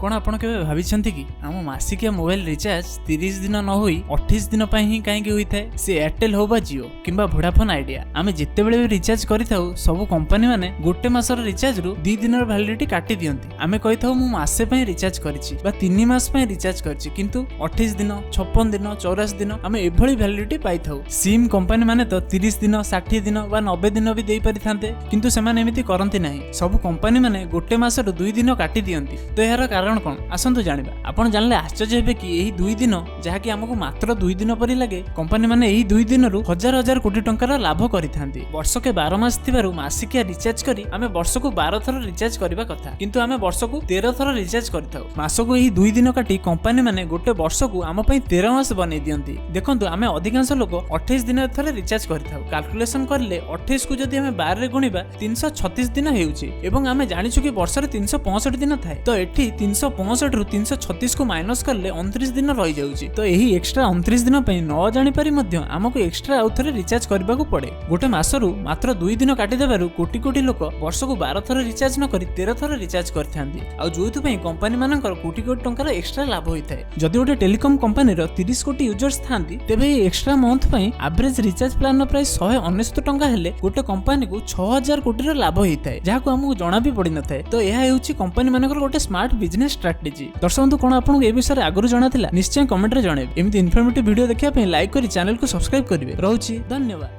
कौन आपण केबे भाबिछंती कि आम मासिकिया मोबाइल रिचार्ज 30 दिन न होई 28 दिन पई ही काहे होई थाए से एयरटेल हो बा जियो किंबा वोडाफोन आइडिया आमे जिते बेले भी रिचार्ज करिथाउ सब कंपनी माने गोटे मासर रिचार्ज रु 2 दिनर वैलिडिटी काटी दियंती आमे कहिथाउ मु मासे पई रिचार्ज करिछि बा 3 मास पई रिचार्ज करिछि किंतु 28 दिन 56 दिन 84 दिन आमे एभली वैलिडिटी पाइथाउ सिम कंपनी माने तो 30 दिन 60 दिन बा 90 दिन भी देई परिथांते किंतु से माने एमिति करंती नाही सब कंपनी माने गोटे मासर 2 दिन काटी दियंती तो यार कारण कौन आसतु जानिबा आपण जानले आश्चर्य हेबे कि एही 2 दिन जहाकि हमकु मात्र 2 दिन परि लागे कंपनी माने एही 2 दिन रु हजार हजार कोटी टंकार लाभ करिथांती वर्ष के 12 मास थिबारु मासिकिया रिचार्ज करी आमे वर्ष को 12 थर रिचार्ज करबा कथा किंतु आमे वर्ष को 13 थर रिचार्ज करिथाउ मास को एही 2 दिन काटी कंपनी माने गोटे वर्ष को आम पई 13 मास बनै दियंती देखंतु आमे अधिकांश लोक 28 दिन थर रिचार्ज करिथाउ कैलकुलेशन करले 28 को जदी आमे 12 रे गुणिबा 336 दिन हेउची एवं आमे जानिछु कि वर्ष रे 365 दिन थाए तो एठी 365 रु 336 को माइनस करले 29 दिन रही जाउची तो एही एक्स्ट्रा 29 दिन पई न जानि पारि मध्य हमको एक्स्ट्रा आउथरे रिचार्ज करबा को पड़े गोटे मासरु मात्र 2 दिन काटी देबारु कोटी कोटी लोक वर्ष को 12 थर रिचार्ज न करी 13 थर रिचार्ज करथांती आ जोइथु पई कंपनी मानकर कोटी कोटी टंकार एक्स्ट्रा लाभ होइथाय जदि गोटे टेलीकॉम कंपनी रो 30 कोटी यूजर्स थांती तेबे एक्स्ट्रा मंथ पई एवरेज रिचार्ज प्लान नो प्राइस 199 टंका हेले गोटे कंपनी को 6000 कोटी रो लाभ होइथाय जाहाको हमकु जणा भी पड़ी नथाय तो एहा हेउची कंपनी मानकर गोटे स्मार्ट बिजनेस स्ट्रेटजी दर्शक बंधु कौन आपको ए विषय आगु जाना निश्चय कमेंट रे जणाइबे एमिति इन्फॉर्मेटिव वीडियो देखिया पे लाइक करी चैनल को सब्सक्राइब करिवे रहउची धन्यवाद।